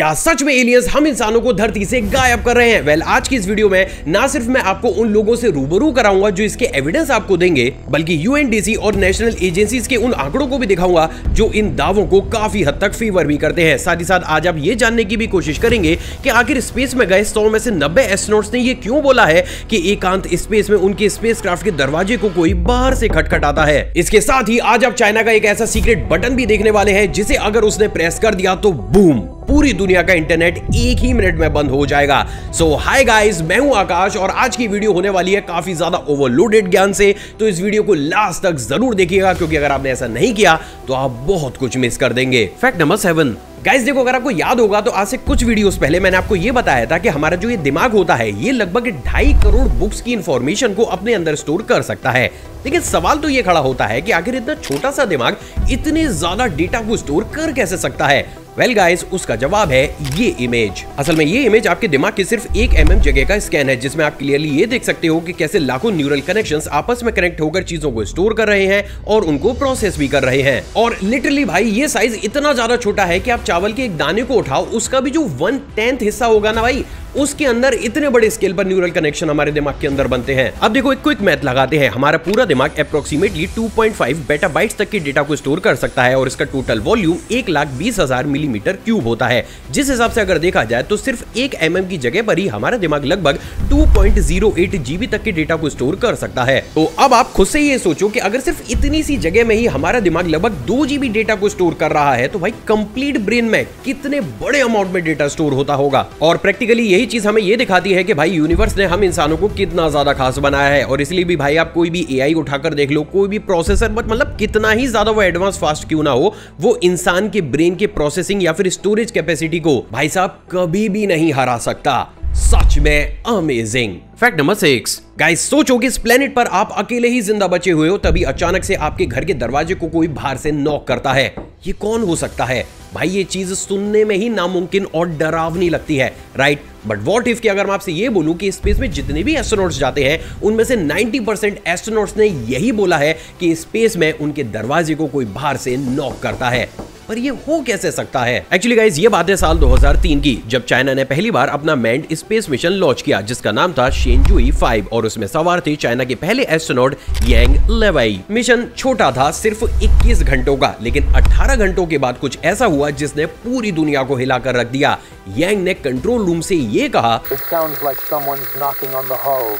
क्या सच में एलियंस हम इंसानों को धरती से गायब कर रहे हैं? वेल, आज की इस वीडियो में ना सिर्फ मैं आपको उन लोगों से रूबरू कराऊंगा जो इसके एविडेंस आपको देंगे, बल्कि यूएनडीसी और नेशनल एजेंसीज के उन आंकड़ों को भी दिखाऊंगा जो इन दावों को काफी हद तक फेवर भी करते हैं। साथ ही साथ आज आप ये जानने की भी कोशिश करेंगे कि आखिर स्पेस में गए 100 में से 90 एस्ट्रोनॉट्स ने ये क्यों बोला है कि एकांत स्पेस में उनके स्पेसक्राफ्ट के दरवाजे को कोई बाहर से खटखटाता है। इसके साथ ही आज आप चाइना का एक ऐसा सीक्रेट बटन भी देखने वाले हैं जिसे अगर उसने प्रेस कर दिया तो बूम, पूरी दुनिया का इंटरनेट एक ही मिनट में बंद हो जाएगा। सो हाय गाइस, मैं हूं आकाश और आज की वीडियो होने वाली है काफी ज्यादा ओवरलोडेड ज्ञान से, तो इस वीडियो को लास्ट तक जरूर देखिएगा क्योंकि अगर आपने ऐसा नहीं किया तो आप बहुत कुछ मिस कर देंगे। Fact number 7। गाइस देखो, अगर आपको याद होगा तो आज से कुछ वीडियोस पहले मैंने आपको ये बताया था कि हमारा जो ये दिमाग होता है ये लगभग 2.5 करोड़ बुक्स की इंफॉर्मेशन को अपने अंदर स्टोर कर सकता है। लेकिन सवाल तो ये खड़ा होता है कि आखिर इतना छोटा सा दिमाग इतने ज्यादा डेटा को स्टोर कर कैसे सकता है? वेल गाइस, उसका जवाब है ये इमेज। असल में ये इमेज आपके दिमाग की सिर्फ 1 mm जगह का स्कैन है जिसमें आप क्लियरली ये देख सकते हो कि कैसे लाखों न्यूरल कनेक्शंस आपस में कनेक्ट होकर चीजों को स्टोर कर रहे हैं और उनको प्रोसेस भी कर रहे हैं। और लिटरली भाई ये साइज इतना ज्यादा छोटा है कि आप चावल के एक दाने को उठाओ, उसका भी जो 1/10 हिस्सा होगा ना भाई, उसके अंदर इतने बड़े स्केल पर न्यूरल कनेक्शन हमारे दिमाग के अंदर बनते हैं। अब देखो, एक क्विक मैथ लगाते हैं। हमारा पूरा दिमाग अप्रोक्सीमेटली 2.5 पेटाबाइट्स तक के डेटा को स्टोर कर सकता है और इसका टोटल वॉल्यूम 1,20,000 मिलीमीटर क्यूब होता है। जिस हिसाब से अगर देखा जाए तो सिर्फ 1 mm की जगह पर ही हमारा दिमाग लगभग 2.08 GB तक के डेटा को स्टोर कर सकता है। तो अब आप खुद से ये सोचो कि अगर सिर्फ इतनी सी जगह में ही हमारा दिमाग लगभग 2 GB डेटा को स्टोर कर रहा है तो भाई कंप्लीट ब्रेन में कितने बड़े अमाउंट में डेटा स्टोर होता होगा। और प्रैक्टिकली यही चीज हमें ये दिखाती है कि भाई यूनिवर्स ने हम इंसानों को कितना ज्यादा खास बनाया है। और इसलिए भी भाई आप कोई भी एआई उठाकर देख लो, कोई भी प्रोसेसर, मतलब कितना ही ज्यादा वो एडवांस फास्ट क्यों ना हो, वो इंसान के ब्रेन के प्रोसेसिंग या फिर स्टोरेज कैपेसिटी को भाई साहब कभी भी नहीं हरा सकता। सच में अमेजिंग। Fact number 6। गाइस सोचो कि इस प्लेनेट पर आप अकेले ही जिंदा बचे हुए हो, तभी अचानक से आपके घर के दरवाजे को कोई बाहर से नॉक करता है। ये कौन हो सकता है? भाई ये चीज सुनने में ही नामुमकिन और डरावनी लगती है, राइट? बट व्हाट इफ कि अगर मैं आपसे ये बोलूं कि स्पेस में जितने भी एस्ट्रोनॉट्स जाते हैं उनमें से 90% एस्ट्रोनॉट्स ने यही बोला है कि स्पेस में उनके दरवाजे को कोई बाहर से नॉक करता है। पर ये हो कैसे सकता है? एक्चुअली गाइस ये बात है साल 2003 की, जब चाइना ने पहली बार अपना मैन्ड स्पेस मिशन लॉन्च किया जिसका नाम था शेनजुई 5 और उसमें सवार थे चाइना के पहले एस्ट्रोनॉट यांग लेवाई। मिशन छोटा था, सिर्फ 21 घंटों का, लेकिन 18 घंटों के बाद कुछ ऐसा हुआ जिसने पूरी दुनिया को हिलाकर रख दिया। यांग ने कंट्रोल रूम से ये कहा, It sounds like someone's knocking on the hull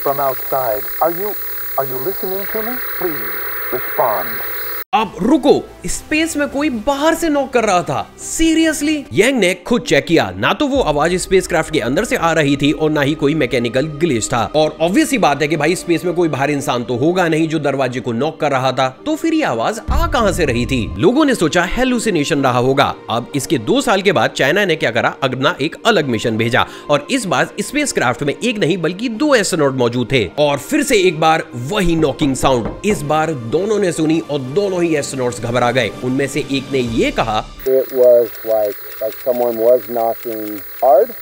from outside. Are you listening to me? Please respond. अब रुको, स्पेस में कोई बाहर से नॉक कर रहा था? सीरियसली? यांग ने खुद चेक किया, ना तो वो आवाज स्पेसक्राफ्ट के अंदर से आ रही थी और ना ही कोई मैकेनिकल ग्लिच था। और ऑब्वियस ही बात है कि भाई स्पेस में कोई बाहर इंसान तो होगा नहीं जो दरवाजे को नॉक कर रहा था, तो फिर ये आवाज आ कहां से रही थी? लोगों ने सोचा हेलुसिनेशन रहा होगा। अब इसके 2 साल के बाद चाइना ने क्या करा, अपना एक अलग मिशन भेजा और इस बार स्पेसक्राफ्ट में एक नहीं बल्कि 2 एस्ट्रोनॉट मौजूद थे। और फिर से एक बार वही नॉकिंग साउंड। इस बार दोनों ने सुनी और दोनों ही एस्ट्रोनॉट्स घबरा गए। उनमें से एक ने ये कहा, It was like someone was knocking hard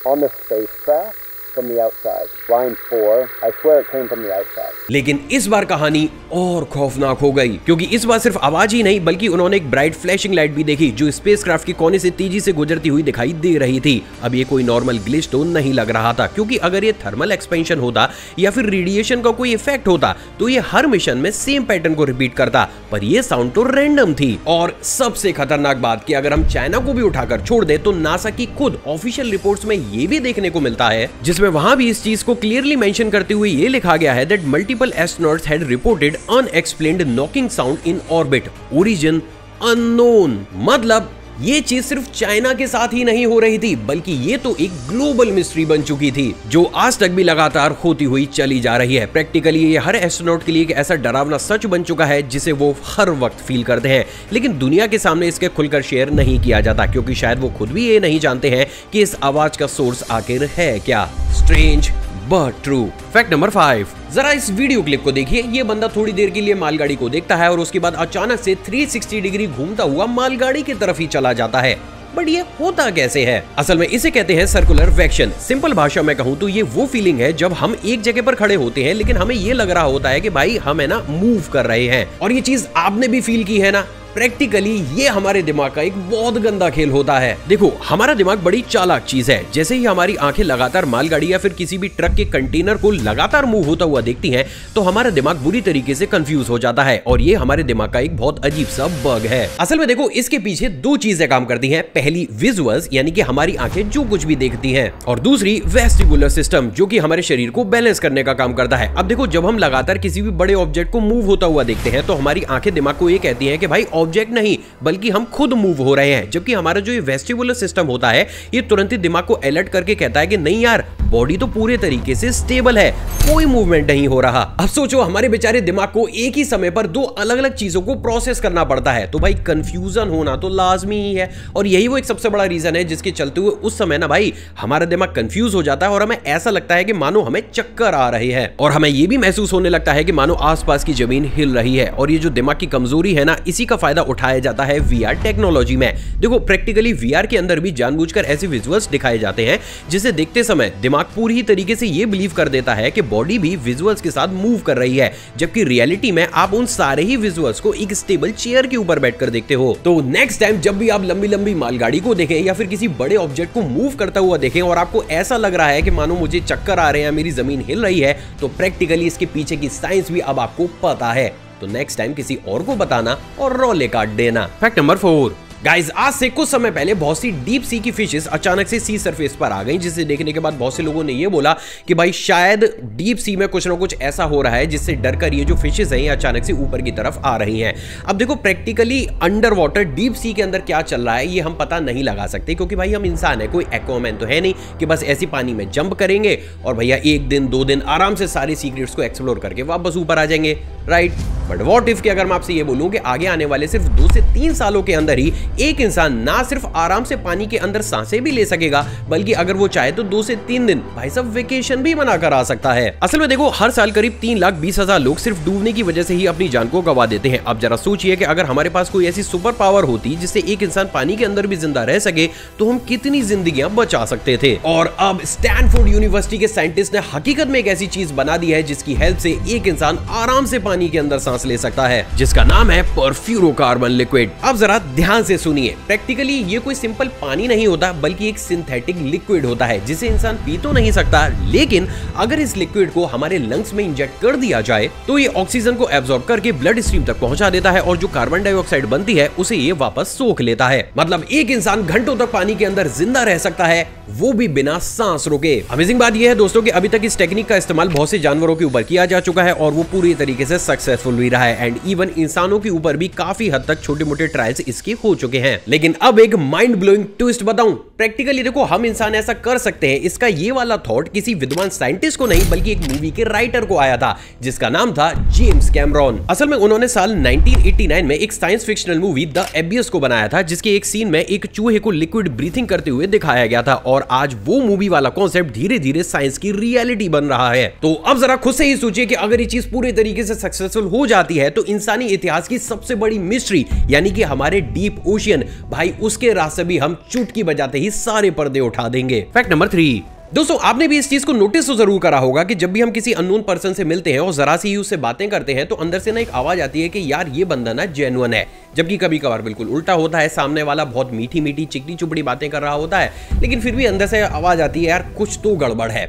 on the spacecraft from the outside. Line 4, I swear it came from the outside. लेकिन इस बार कहानी और खौफनाक हो गई क्योंकि इस बार सिर्फ आवाज ही नहीं बल्कि उन्होंने एक ब्राइट फ्लैशिंग लाइट भी देखी जो स्पेसक्राफ्ट के कोने से तेजी से गुजरती हुई दिखाई दे रही थी। अब ये कोई नॉर्मल ग्लिच तो नहीं लग रहा था, क्योंकि अगर ये थर्मल एक्सपेंशन होता या फिर रेडिएशन का कोई इफेक्ट होता तो ये हर मिशन में सेम पैटर्न को रिपीट करता, पर ये साउंड तो रैंडम थी। और सबसे खतरनाक बात कि अगर हम चाइना को भी उठाकर छोड़ दे तो नासा की खुद ऑफिशियल रिपोर्ट्स में ये भी देखने को मिलता है, जिसमें वहां भी इस चीज को क्लियरली मेंशन करते हुए ये लिखा गया है that multiple astronauts had reported unexplained knocking sound in orbit, origin unknown. मतलब ये चीज सिर्फ चाइना के साथ ही नहीं हो रही थी बल्कि ये तो एक ग्लोबल मिस्ट्री बन चुकी थी जो आज तक भी लगातार होती हुई चली जा रही है। प्रैक्टिकली ये हर एस्ट्रोनॉट के लिए एक ऐसा डरावना सच बन चुका है जिसे वो हर वक्त फील करते हैं, लेकिन दुनिया के सामने इसके खुलकर शेयर नहीं किया जाता क्योंकि शायद वो खुद भी ये नहीं जानते हैं कि इस आवाज का सोर्स आखिर है क्या। Strange but true. Fact number 5। जरा इस वीडियो क्लिप को देखिए। ये बंदा थोड़ी देर के लिए मालगाड़ी को देखता है और उसके बाद अचानक से 360 डिग्री घूमता हुआ मालगाड़ी की तरफ ही चला जाता है। बट ये होता कैसे है? असल में इसे कहते हैं सर्कुलर वेक्शन। सिंपल भाषा में कहूं तो ये वो फीलिंग है जब हम एक जगह पर खड़े होते हैं लेकिन हमें ये लग रहा होता है कि भाई हम है ना मूव कर रहे हैं। और ये चीज आपने भी फील की है ना? प्रैक्टिकली ये हमारे दिमाग का एक बहुत गंदा खेल होता है। देखो, हमारा दिमाग बड़ी चालाक चीज है। जैसे ही हमारी आंखें लगातार मालगाड़ी या फिर किसी भी ट्रक के कंटेनर को लगातार मूव होता हुआ देखती हैं, तो हमारा दिमाग बुरी तरीके से कंफ्यूज हो जाता है और ये हमारे दिमाग का एक बहुत अजीब सा बग है। असल में देखो, इसके पीछे दो चीजें काम करती हैं। पहली विजुअल्स, यानी कि हमारी आंखें जो कुछ भी देखती हैं, और दूसरी वेस्टिबुलर सिस्टम, जो कि हमारे शरीर को बैलेंस करने का काम करता है। अब देखो, जब हम लगातार किसी भी बड़े ऑब्जेक्ट को मूव होता हुआ देखते हैं, तो हमारी आंखें दिमाग को ये कहती हैं कि भाई ऑब्जेक्ट नहीं, बल्कि हम खुद मूव हो रहे हैं। जबकि हमारा जो ये वेस्टिबुलर सिस्टम होता है, ये तुरंत ही दिमाग को अलर्ट करके कहता है कि नहीं यार, बॉडी तो पूरे तरीके से स्टेबल है, कोई मूवमेंट नहीं हो रहा। अब सोचो, हमारे बेचारे दिमाग को एक ही समय पर दो अलग अलग चीजों को प्रोसेस करना पड़ता है, तो भाई कंफ्यूजन होना तो लाजमी ही है। और यही वो एक सबसे बड़ा रीजन है जिसके चलते हुए उस समय ना भाई हमारा दिमाग कंफ्यूज हो जाता है और हमें ऐसा लगता है कि मानो हमें चक्कर आ रही है, और हमें यह भी महसूस होने लगता है कि मानो आसपास की जमीन हिल रही है। और ये जो दिमाग की कमजोरी है ना, इसी का फायदा उठाया जाता है वीआर टेक्नोलॉजी में। देखो, प्रैक्टिकली वीआर के अंदर भी जानबूझकर ऐसे विजुअल्स दिखाए जाते हैं जिसे देखते समय दिमाग पूरी तरीके से ये बिलीव कर देता है कि बॉडी भी विजुअल्स के साथ मूव कर रही है, जबकि रियलिटी में आप उन सारे ही विजुअल्स को एक स्टेबल चेयर के ऊपर बैठकर देखते हो। तो नेक्स्ट टाइम जब भी आप लंबी लंबी मालगाड़ी को देखें या फिर किसी बड़े ऑब्जेक्ट को मूव करता हुआ देखें और आपको ऐसा लग रहा है कि मानो मुझे चक्कर आ रहे हैं, मेरी जमीन हिल रही है, तो प्रैक्टिकली इसके पीछे की साइंस भी अब आपको पता है। तो नेक्स्ट टाइम किसी और को बताना और रोले काट देना। फैक्ट नंबर 4, गाइज, आज से कुछ समय पहले बहुत सी डीप सी की फिशेस अचानक से सी सरफेस पर आ गई, जिसे देखने के बाद बहुत से लोगों ने ये बोला कि भाई शायद डीप सी में कुछ ना कुछ ऐसा हो रहा है जिससे डरकर ये जो फिशेस हैं ये अचानक से ऊपर की तरफ आ रही हैं। अब देखो, practically under water deep sea के अंदर क्या चल रहा है ये हम पता नहीं लगा सकते, क्योंकि भाई हम इंसान है, कोई एक्वामैन तो है नहीं कि बस ऐसी पानी में जंप करेंगे और भैया 1 दिन 2 दिन आराम से सारे सीक्रेट्स को एक्सप्लोर करके वापस ऊपर आ जाएंगे, राइट। बट व्हाट इफ कि अगर मैं आपसे ये बोलूं कि आगे आने वाले सिर्फ 2 से 3 सालों के अंदर ही एक इंसान ना सिर्फ आराम से पानी के अंदर सांसें भी ले सकेगा, बल्कि अगर वो चाहे तो 2 से 3 दिन भाई साहब वेकेशन भी बनाकर आ सकता है। असल में देखो, हर साल करीब 3,20,000 लोग सिर्फ डूबने की वजह से ही अपनी जान को गंवा देते हैं। अब जरा सोचिए कि अगर हमारे पास कोई ऐसी सुपर पावर होती जिससे एक इंसान पानी के अंदर भी जिंदा रह सके, तो हम कितनी जिंदगियां बचा सकते थे। और अब स्टैनफोर्ड यूनिवर्सिटी के साइंटिस्ट ने हकीकत में एक ऐसी चीज बना दी है जिसकी हेल्प से एक इंसान आराम से पानी के अंदर सांस ले सकता है, जिसका नाम है परफ्यूरोकार्बन लिक्विड। अब जरा ध्यान से सुनिए, प्रैक्टिकली ये कोई सिंपल पानी नहीं होता, बल्कि एक सिंथेटिक लिक्विड होता है जिसे इंसान पी तो नहीं सकता, लेकिन अगर इस लिक्विड को हमारे लंग्स में इंजेक्ट कर दिया जाए तो ये ऑक्सीजन को एब्जॉर्ब करके ब्लड स्ट्रीम तक पहुंचा देता है और जो कार्बन डाइऑक्साइड बनती है उसे ये वापस सोख लेता है। मतलब एक इंसान घंटों तक पानी के अंदर जिंदा रह सकता है, वो भी बिना सांस रोके। अमेजिंग बात यह है दोस्तों कि अभी तक इस टेक्निक का इस्तेमाल बहुत से जानवरों के ऊपर किया जा चुका है और वो पूरी तरीके से सक्सेसफुल भी रहा है, एंड इवन इंसानों के ऊपर भी काफी हद तक छोटे मोटे ट्रायल्स इसके हो चुके हैं। लेकिन अब एक माइंड ब्लोइंग ट्विस्ट बताऊं, प्रैक्टिकली देखो, हम इंसान ऐसा कर सकते हैं, इसका ये वाला थॉट किसी विद्वान साइंटिस्ट को नहीं बल्कि एक मूवी के राइटर को आया था जिसका नाम था जेम्स कैमरॉन। असल में उन्होंने साल 1989 में एक साइंस फिक्शनल मूवी द एबियस को बनाया था, जिसके एक सीन में एक चूहे को लिक्विड ब्रीथिंग करते हुए दिखाया गया था, और आज वो मूवी वाला कॉन्सेप्ट धीरे धीरे साइंस की रियलिटी बन रहा है। तो अब जरा खुद से ही सोचिए कि अगर ये चीज पूरे तरीके से सक्सेसफुल हो जाती है तो इंसानी इतिहास की सबसे बड़ी मिस्ट्री यानी कि हमारे डीप ओशियन, भाई उसके रास्ते भी हम चुटकी बजाते ही सारे पर्दे उठा देंगे। फैक्ट नंबर 3, दोस्तों, आपने भी इस चीज को नोटिस तो जरूर करा होगा कि जब भी हम किसी अननोन पर्सन से मिलते हैं और जरा सी ही उससे बातें करते हैं तो अंदर से ना एक आवाज आती है कि यार ये बंदा ना जेन्युइन है, जबकि कभी कभार बिल्कुल उल्टा होता है, सामने वाला बहुत मीठी मीठी चिकनी चुपड़ी बातें कर रहा होता है, लेकिन फिर भी अंदर से आवाज आती है यार कुछ तो गड़बड़ है।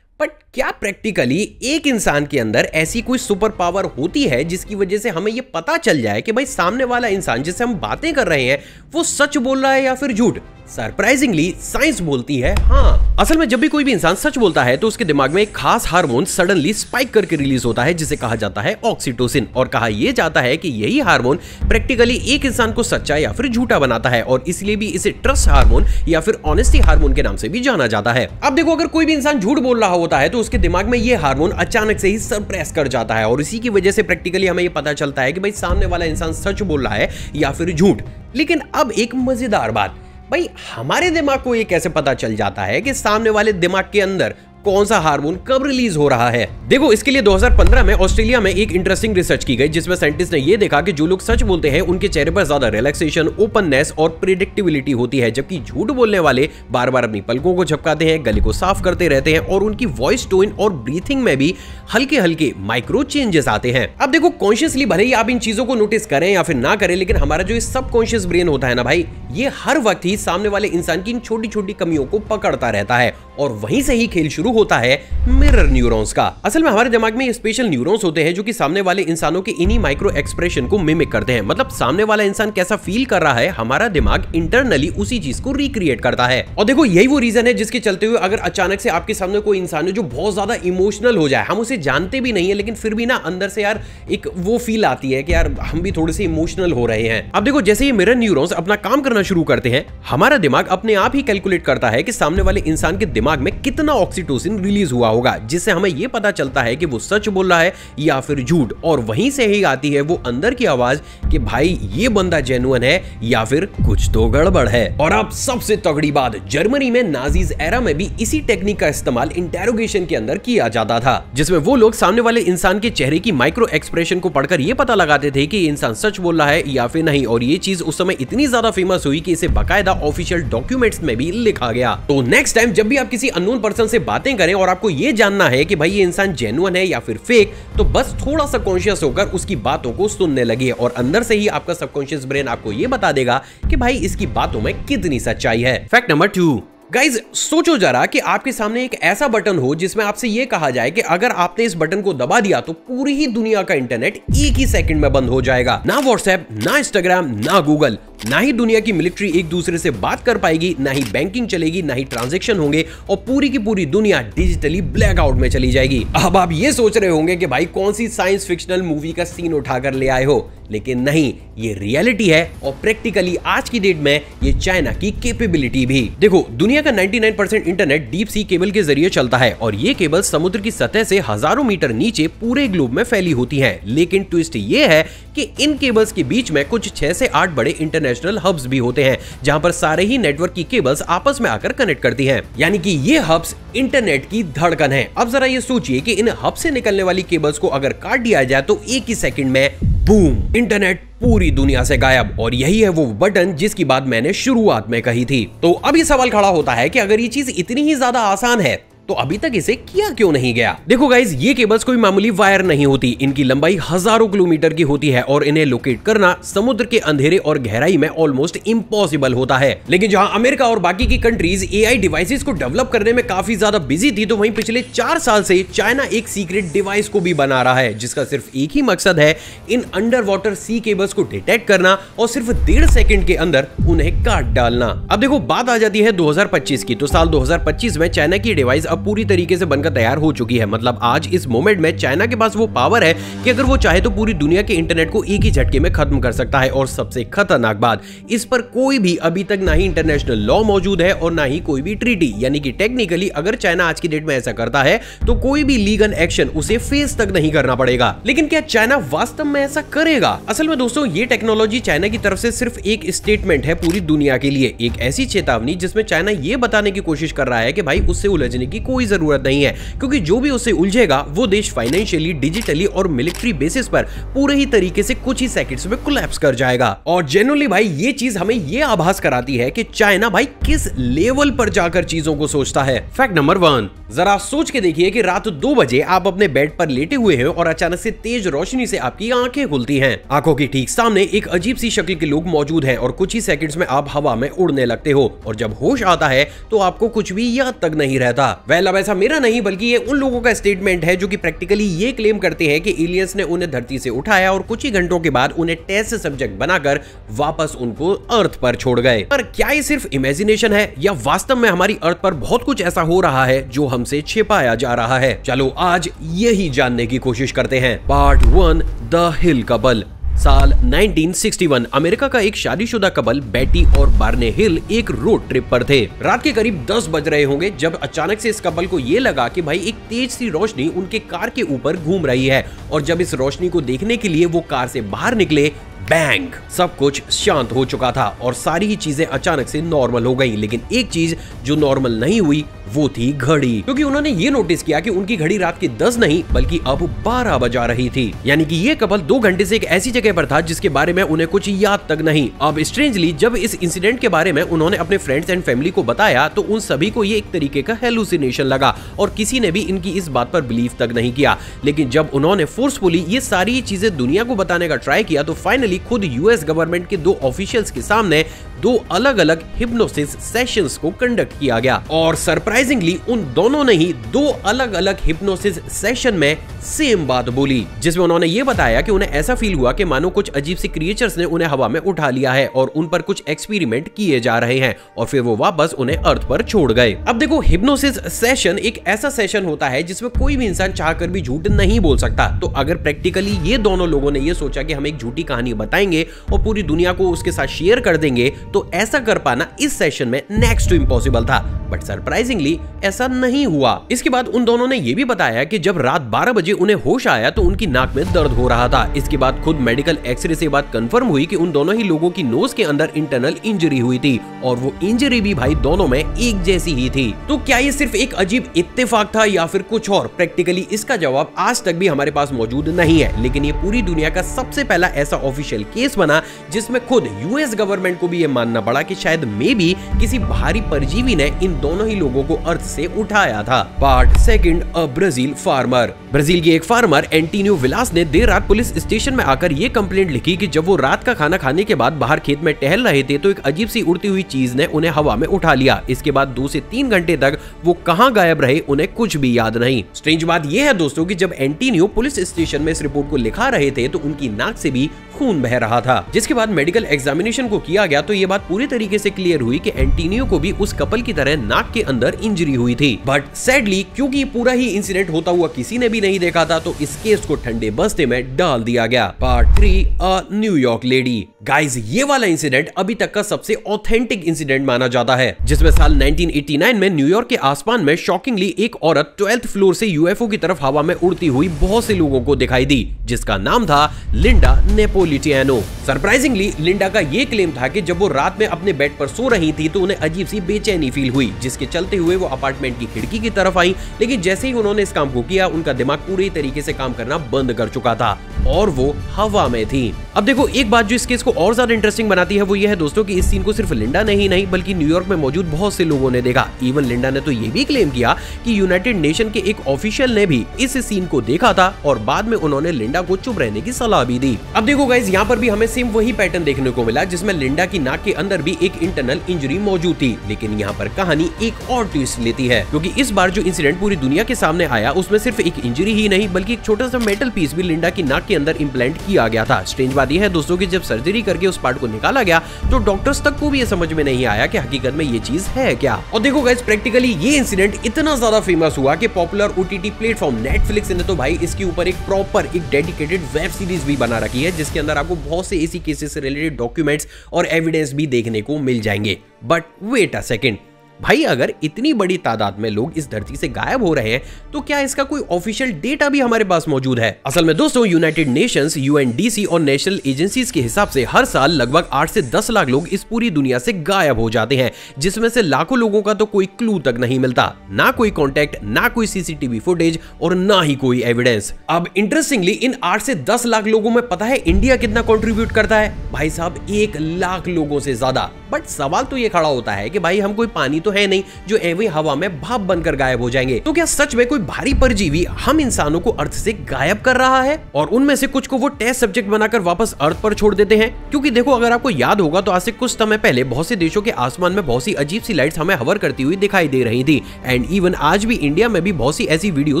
बट क्या प्रैक्टिकली एक इंसान के अंदर ऐसी कोई सुपर पावर होती है जिसकी वजह से हमें यह पता चल जाए कि भाई सामने वाला इंसान जिससे हम बातें कर रहे हैं वो सच बोल रहा है या फिर झूठ? सरप्राइजिंगली साइंस बोलती है हाँ। असल में जब भी कोई भी इंसान सच बोलता है तो उसके दिमाग में एक खास हार्मोन सडनली स्पाइक करके रिलीज होता है जिसे कहा जाता है ऑक्सीटोसिन, और कहा यह जाता है कि यही हार्मोन प्रैक्टिकली एक इंसान को सच्चा या फिर झूठा बनाता है, और इसलिए भी इसे ट्रस्ट हार्मोन या फिर ऑनेस्टी हार्मोन के नाम से भी जाना जाता है। अब देखो, अगर कोई भी इंसान झूठ बोल रहा होता है तो उसके दिमाग में यह हार्मोन अचानक से ही सप्रेस कर जाता है, और इसी की वजह से प्रैक्टिकली हमें यह पता चलता है कि भाई सामने वाला इंसान सच बोल रहा है या फिर झूठ। लेकिन अब एक मजेदार बात, भाई हमारे दिमाग को ये कैसे पता चल जाता है कि सामने वाले दिमाग के अंदर कौन सा हार्मोन कब रिलीज हो रहा है। देखो इसके लिए 2015 में ऑस्ट्रेलिया में एक इंटरेस्टिंग रिसर्च की गई, जिसमें साइंटिस्ट ने यह देखा कि जो लोग सच बोलते हैं उनके चेहरे पर ज्यादा रिलैक्सेशन, ओपननेस और प्रेडिक्टेबिलिटी होती है, जबकि झूठ बोलने वाले बार बार अपनी पलकों को झपकाते हैं, गले को साफ करते रहते हैं और उनकी वॉइस टोन और ब्रीथिंग में भी हल्के हल्के माइक्रो चेंजेस आते हैं। अब देखो कॉन्शियसली भले ही आप इन चीजों को नोटिस करें या फिर ना करें, लेकिन हमारा जो सबकॉन्शियस ब्रेन होता है ना भाई, ये हर वक्त ही सामने वाले इंसान की इन छोटी छोटी कमियों को पकड़ता रहता है और वहीं से ही खेल शुरू होता है मिरर न्यूरॉन्स का। असल में हमारे दिमाग में स्पेशल न्यूरॉन्स होते हैं जो कि सामने वाले इंसानों के इन्हीं माइक्रो एक्सप्रेशन को मिमिक करते हैं। मतलब सामने वाला इंसान कैसा फील कर रहा है, हमारा दिमाग इंटरनली उसी चीज को रिक्रिएट करता है। और देखो यही वो रीजन है जिसके चलते हुए अगर अचानक से आपके सामने कोई इंसान है जो बहुत ज्यादा इमोशनल हो जाए, हम उसे जानते भी नहीं है लेकिन फिर भी ना अंदर से यार एक वो फील आती है कि यार हम भी थोड़े से इमोशनल हो रहे हैं। अब देखो जैसे ये मिरर न्यूरॉन्स अपना काम करना शुरू करते हैं, हमारा दिमाग अपने आप ही कैलकुलेट करता है कि सामने वाले इंसान के दिमाग में कितना ऑक्सीटोसिन रिलीज हुआ होगा, जिससे हमें यह पता चलता है कि वो सच बोल रहा है या फिर झूठ। और वहीं से ही आती है वो अंदर की आवाज कि भाई ये बंदा जेन्युइन है या फिर कुछ तो गड़बड़ है। और अब सबसे तगड़ी बात, जर्मनी में नाजीज एरा में भी इसी टेक्निक का इस्तेमाल इंटेरोगेशन के अंदर किया जाता था, जिसमें वो लोग सामने वाले इंसान के चेहरे की माइक्रो एक्सप्रेशन को पढ़कर ये पता लगाते थे कि इंसान सच बोल रहा है या फिर नहीं। और ये चीज उस समय इतनी ज्यादा फेमस हुई कि इसे बाकायदा ऑफिशियल डॉक्यूमेंट्स में भी लिखा गया। तो नेक्स्ट टाइम जब भी आप किसी अननोन पर्सन से बातें करें और आपको ये जानना है कि भाई ये इंसान जेन्युइन है या फिर फेक, तो बस थोड़ा सा कॉन्शियस होकर उसकी बातों को सुनने लगिए और अंदर से ही आपका सबकॉन्शियस ब्रेन आपको ये बता देगा कि भाई इसकी बातों में कितनी सच्चाई है। फैक्ट नंबर 2, गाइज सोचो जरा कि आपके सामने एक ऐसा बटन हो जिसमें आपसे यह कहा जाए कि अगर आपने इस बटन को दबा दिया तो पूरी ही दुनिया का इंटरनेट एक ही सेकंड में बंद हो जाएगा। ना व्हाट्सएप, ना इंस्टाग्राम, ना गूगल, ना ही दुनिया की मिलिट्री एक दूसरे से बात कर पाएगी, ना ही बैंकिंग चलेगी, ना ही ट्रांजैक्शन होंगे और पूरी की पूरी दुनिया डिजिटली ब्लैकआउट में चली जाएगी। अब आप ये सोच रहे होंगे कि भाई कौन सी साइंस फिक्शनल मूवी का सीन उठाकर ले आए हो, लेकिन नहीं, ये रियलिटी है और प्रैक्टिकली आज की डेट में ये चाइना की कैपेबिलिटी भी। देखो दुनिया का 99% इंटरनेट डीप सी केबल के जरिए चलता है और ये केबल समुद्र की सतह से हजारों मीटर नीचे पूरे ग्लोब में फैली होती हैं। लेकिन ट्विस्ट ये है कि इन केबल्स के बीच में कुछ 6 से 8 बड़े इंटरनेशनल हब्स भी होते हैं, जहां पर सारे ही नेटवर्क की केबल्स आपस में आकर कनेक्ट करती हैं। यानी कि ये हब्स इंटरनेट की धड़कन है। अब जरा ये सोचिए कि इन हब से निकलने वाली केबल्स को अगर काट दिया जाए तो एक ही सेकंड में बूम, इंटरनेट पूरी दुनिया से गायब। और यही है वो बटन जिसकी बात मैंने शुरुआत में कही थी। तो अब ये सवाल खड़ा होता है कि अगर ये चीज इतनी ही ज्यादा आसान है तो अभी तक इसे किया क्यों नहीं गया। देखो गाइज, ये केबल्स कोई मामूली वायर नहीं होती, इनकी लंबाई हजारों किलोमीटर की होती है और इन्हें लोकेट करना समुद्र के अंधेरे और गहराई में ऑलमोस्ट इम्पॉसिबल होता है। लेकिन जहां अमेरिका और बाकी की कंट्रीज एआई डिवाइसेस को डेवलप करने में काफी ज्यादा बिजी थी, तो वहीं पिछले 4 साल से चाइना एक सीक्रेट डिवाइस को भी बना रहा है, जिसका सिर्फ एक ही मकसद है इन अंडर वाटर सी केबल्स को डिटेक्ट करना और सिर्फ 1.5 सेकंड के अंदर उन्हें काट डालना। अब देखो बात आ जाती है 2025 की, तो साल 2025 में चाइना की डिवाइस पूरी तरीके से बनकर तैयार हो चुकी है। मतलब आज इस मोमेंट में चाइना के पास वो पावर है कि अगर वो चाहे तो पूरी दुनिया के इंटरनेट को एक ही झटके में खत्म कर सकता है। और सबसे खतरनाक बात, इस पर कोई भी अभी तक ना ही इंटरनेशनल लॉ मौजूद है और ना ही कोई भी ट्रीटी। यानी कि टेक्निकली अगर चाइना आज की डेट में ऐसा करता है तो कोई भी लीगल एक्शन उसे फेस तक नहीं करना पड़ेगा। लेकिन क्या चाइना वास्तव में ऐसा करेगा? असल में दोस्तों, ये टेक्नोलॉजी चाइना की तरफ से सिर्फ एक स्टेटमेंट है पूरी दुनिया के लिए, एक ऐसी चेतावनी जिसमें चाइना ये बताने की कोशिश कर रहा है कि भाई उससे उलझने की कोई जरूरत नहीं है, क्योंकि जो भी उससे उलझेगा वो देश फाइनेंशियली, डिजिटली और मिलिट्री बेसिस पर पूरे ही तरीके से कुछ ही सेकंड्स में कोलैप्स कर जाएगा। और जेन्युइनली भाई ये चीज हमें ये आभास कराती है कि चाइना भाई किस लेवल पर जाकर चीजों को सोचता है। फैक्ट नंबर 1, जरा सोच के देखिए कि रात 2 बजे आप अपने बेड पर लेटे हुए हैं और अचानक से तेज रोशनी से आपकी आंखें खुलती हैं। आंखों के ठीक सामने एक अजीब सी शक्ल के लोग मौजूद हैं और कुछ ही सेकंड्स में आप हवा में उड़ने लगते हो और जब होश आता है तो आपको कुछ भी याद तक नहीं रहता। वेल, अब ऐसा मेरा नहीं बल्कि ये उन लोगों का स्टेटमेंट है जो कि प्रैक्टिकली ये क्लेम करते हैं कि एलियंस ने उन्हें धरती से उठाया और कुछ ही घंटों के बाद उन्हें टेस्ट सब्जेक्ट बनाकर वापस उनको अर्थ पर छोड़ गए। पर क्या ये सिर्फ इमेजिनेशन है या वास्तव में हमारी अर्थ पर बहुत कुछ ऐसा हो रहा है जो हमसे छिपाया जा रहा है? चलो आज यही जानने की कोशिश करते हैं। Part 1, the hill couple. साल 1961 अमेरिका का एक शादीशुदा कपल बेटी और बार्ने हिल एक रोड ट्रिप पर थे। रात के करीब 10 बज रहे होंगे जब अचानक से इस कपल को ये लगा कि भाई एक तेज सी रोशनी उनके कार के ऊपर घूम रही है और जब इस रोशनी को देखने के लिए वो कार से बाहर निकले, बैंग, सब कुछ शांत हो चुका था और सारी ही चीजें अचानक से नॉर्मल हो गई। लेकिन एक चीज जो नॉर्मल नहीं हुई वो थी घड़ी, क्योंकि उन्होंने ये नोटिस किया कि उनकी घड़ी रात के 10 नहीं बल्कि अब 12 बजा रही थी। यानी कि ये कपल 2 घंटे से एक ऐसी जगह पर था जिसके बारे में उन्हें कुछ याद तक नहीं। अब स्ट्रेंजली जब इस इंसिडेंट के बारे में उन्होंने अपने फ्रेंड्स एंड फैमिली को बताया तो उन सभी को ये एक तरीके का हेलुसिनेशन लगा और किसी ने भी इनकी इस बात पर बिलीव तक नहीं किया। लेकिन जब उन्होंने फोर्सफुली ये सारी चीजें दुनिया को बताने का ट्राई किया तो फाइनली खुद यूएस गवर्नमेंट के 2 ऑफिशियल्स के सामने 2 अलग अलग हिप्नोसिस सेशंस को कंडक्ट किया गया और सरप्राइजिंगली उन दोनों ने ही 2 अलग अलग हिप्नोसिस सेशन में सेम बात बोली, जिसमें उन्होंने ये बताया कि उन्हें ऐसा फील हुआ कि मानो कुछ अजीब सी क्रिएचर्स ने उन्हें हवा में उठा लिया है और उन पर कुछ एक्सपेरिमेंट किए जा रहे हैं और फिर वो वापस उन्हें अर्थ पर छोड़ गए। अब देखो, हिप्नोसिस सेशन एक ऐसा सेशन होता है जिसमें कोई भी इंसान चाहकर भी झूठ नहीं बोल सकता। तो अगर प्रैक्टिकली ये दोनों लोगों ने ये सोचा कि हम एक झूठी कहानी बताएंगे और पूरी दुनिया को उसके साथ शेयर कर देंगे तो ऐसा कर पाना इस सेशन में नेक्स्ट टू इम्पॉसिबल था। बट सरप्राइजिंगली ऐसा नहीं हुआ। इसके बाद उन दोनों ने यह भी बताया कि जब रात 12 बजे उन्हें होश आया तो उनकी नाक में दर्द हो रहा था। इसके बाद खुद मेडिकल एक्सरे से बात कंफर्म हुई कि उन दोनों ही लोगों की नोज के अंदर इंटरनल इंजरी हुई थी और वो इंजरी भी भाई दोनों में एक जैसी ही थी। तो क्या ये सिर्फ एक अजीब इत्तेफाक था या फिर कुछ और? प्रैक्टिकली इसका जवाब आज तक भी हमारे पास मौजूद नहीं है, लेकिन ये पूरी दुनिया का सबसे पहला ऐसा ऑफिशियल केस बना जिसमें खुद यूएस गवर्नमेंट को भी यह मानना पड़ा कि शायद मे बी किसी भारी परजीवी ने इन दोनों ही लोगों को अर्थ से उठाया था। पार्ट सेकंड, अ ब्राजील फार्मर। ब्राजील के एक फार्मर एंटीनियो विलास ने देर रात पुलिस स्टेशन में आकर ये कंप्लेंट लिखी कि जब वो रात का खाना खाने के बाद बाहर खेत में टहल रहे थे तो एक अजीब सी उड़ती हुई चीज ने उन्हें हवा में उठा लिया। इसके बाद 2 से 3 घंटे तक वो कहां गायब रहे उन्हें कुछ भी याद नहीं। स्ट्रेंज बात यह है दोस्तों कि जब एंटीनियो पुलिस स्टेशन में इस रिपोर्ट को लिखा रहे थे तो उनकी नाक से भी खून बह रहा था। जिसके बाद मेडिकल एग्जामिनेशन को किया गया तो ये बात पूरी तरीके से क्लियर हुई कि एंटीनियो को भी उस कपल की तरह नाक के अंदर इंजरी हुई थी। बट सैडली क्योंकि पूरा ही इंसिडेंट होता हुआ किसी ने भी नहीं देखा था तो इस केस को ठंडे बस्ते में डाल दिया गया। पार्ट 3, अ न्यूयॉर्क लेडी। गाइस, ये वाला इंसिडेंट अभी तक का सबसे ऑथेंटिक इंसिडेंट माना जाता है, जिसमें साल 1989 में न्यूयॉर्क के आसमान में शॉकिंगली एक औरत 12th फ्लोर से यूएफओ की तरफ हवा में उड़ती हुई बहुत से लोगों को दिखाई दी, जिसका नाम था लिंडा नेपोलिटियानो। सरप्राइजिंगली लिंडा का ये क्लेम था कि जब वो रात में अपने बेड पर सो रही थी तो उन्हें अजीब सी बेचैनी फील हुई, जिसके चलते हुए वो अपार्टमेंट की खिड़की की तरफ आई। लेकिन जैसे ही उन्होंने इस काम को किया उनका दिमाग पूरी तरीके से काम करना बंद कर चुका था और वो हवा में थी। अब देखो, एक बात जो इस केस को और ज्यादा इंटरेस्टिंग बनाती है वो ये है दोस्तों कि इस सीन को सिर्फ लिंडा ने ही नहीं बल्कि न्यूयॉर्क में मौजूद बहुत से लोगों ने देखा। इवन लिंडा ने तो ये भी क्लेम किया कि यूनाइटेड नेशन के एक ऑफिशियल ने भी इस सीन को देखा था और बाद में उन्होंने लिंडा को चुप रहने की सलाह भी दी। अब देखो गाइस, यहाँ पर भी हमें सेम वही पैटर्न देखने को मिला जिसमें लिंडा की नाक के अंदर भी एक इंटरनल इंजरी मौजूद थी। लेकिन यहाँ पर कहानी एक और ट्विस्ट लेती है, क्योंकि इस बार जो इंसिडेंट पूरी दुनिया के सामने आया उसमें सिर्फ एक इंजरी ही नहीं बल्कि एक छोटा सा मेटल पीस भी लिंडा की नाक के अंदर इम्प्लांट किया गया था। स्ट्रेंज बात यह है दोस्तों कि जब सर्जरी करके उस पार्ट को निकाला गया तो डॉक्टर्स तक को भी ये समझ में नहीं आया कि हकीकत में ये चीज है क्या। और देखो गाइस, प्रैक्टिकली ये इंसिडेंट इतना ज्यादा फेमस हुआ कि पॉपुलर ओटीटी प्लेटफॉर्म नेटफ्लिक्स ने तो भाई इसके ऊपर एक प्रॉपर एक डेडिकेटेड वेब सीरीज भी बना रखी है, जिसके अंदर आपको बहुत से ऐसी केसेस से रिलेटेड डॉक्यूमेंट्स और एविडेंस भी देखने को मिल जाएंगे। बट वेट अ सेकेंड भाई, अगर इतनी बड़ी तादाद में लोग इस धरती से गायब हो रहे हैं तो क्या इसका कोई ऑफिशियल डेटा भी हमारे पास मौजूद है? असल में दोस्तों, यूनाइटेड नेशंस, यूएनडीसी और नेशनल एजेंसीज के हिसाब से हर साल लगभग 8 से 10 लाख लोग इस पूरी दुनिया से गायब हो जाते हैं, जिसमें से लाखों लोगों का तो कोई क्लू तक नहीं मिलता, ना कोई कॉन्टेक्ट, ना कोई सीसीटीवी फुटेज और ना ही कोई एविडेंस। अब इंटरेस्टिंगली इन 8 से 10 लाख लोगों में पता है इंडिया कितना कंट्रीब्यूट करता है? भाई साहब, 1 लाख लोगों से ज्यादा। बट सवाल तो ये खड़ा होता है कि भाई हम कोई पानी तो है नहीं जो एवं हवा में भाप बनकर गायब हो जाएंगे। तो क्या सच में कोई भारी परजीवी हम इंसानों को अर्थ से गायब कर रहा है और उनमें से कुछ को वो टेस्ट सब्जेक्ट बनाकर वापस अर्थ पर छोड़ देते हैं? क्योंकि देखो, अगर आपको याद होगा तो आज से कुछ समय पहले बहुत से देशों के आसमान में बहुत सी अजीब सी लाइट्स हमें हवर करती हुई दिखाई दे रही थी। एंड इवन आज भी इंडिया में भी बहुत सी ऐसी वीडियो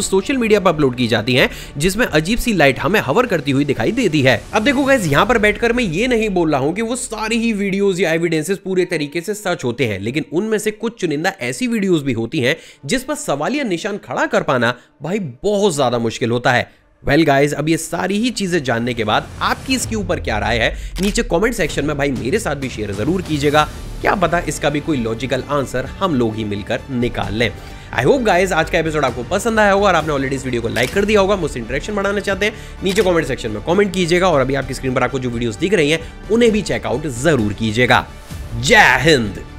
सोशल मीडिया पर अपलोड की जाती है जिसमें अजीब सी लाइट हमें हवर करती हुई दिखाई देती है। अब देखो गाइस, यहाँ पर बैठकर मैं ये नहीं बोल रहा हूँ कि वो सारी ही वीडियोज या एविडेंसेस पूरे तरीके से सच होते हैं, लेकिन उनमें से कुछ चुनिंदा ऐसी वीडियोस भी होती हैं जिस पर सवालिया निशान खड़ा कर पाना भाई बहुत ज्यादा मुश्किल होता है। वेल गाइज, अब ये सारी ही चीजें जानने के बाद आपकी इसके ऊपर क्या राय है नीचे कमेंट सेक्शन में भाई मेरे साथ भी शेयर जरूर कीजिएगा। क्या पता इसका भी कोई लॉजिकल आंसर हम लोग ही मिलकर निकाल लें। आई होप गाइज आज का एपिसोड आपको पसंद आया होगा और आपने ऑलरेडी इस वीडियो को लाइक कर दिया होगा। मुझसे इंटरेक्शन बढ़ाना चाहते हैं नीचे कमेंट सेक्शन में कमेंट कीजिएगा और अभी आपकी स्क्रीन पर आपको जो वीडियोस दिख रही हैं उन्हें भी चेकआउट जरूर कीजिएगा। जय हिंद।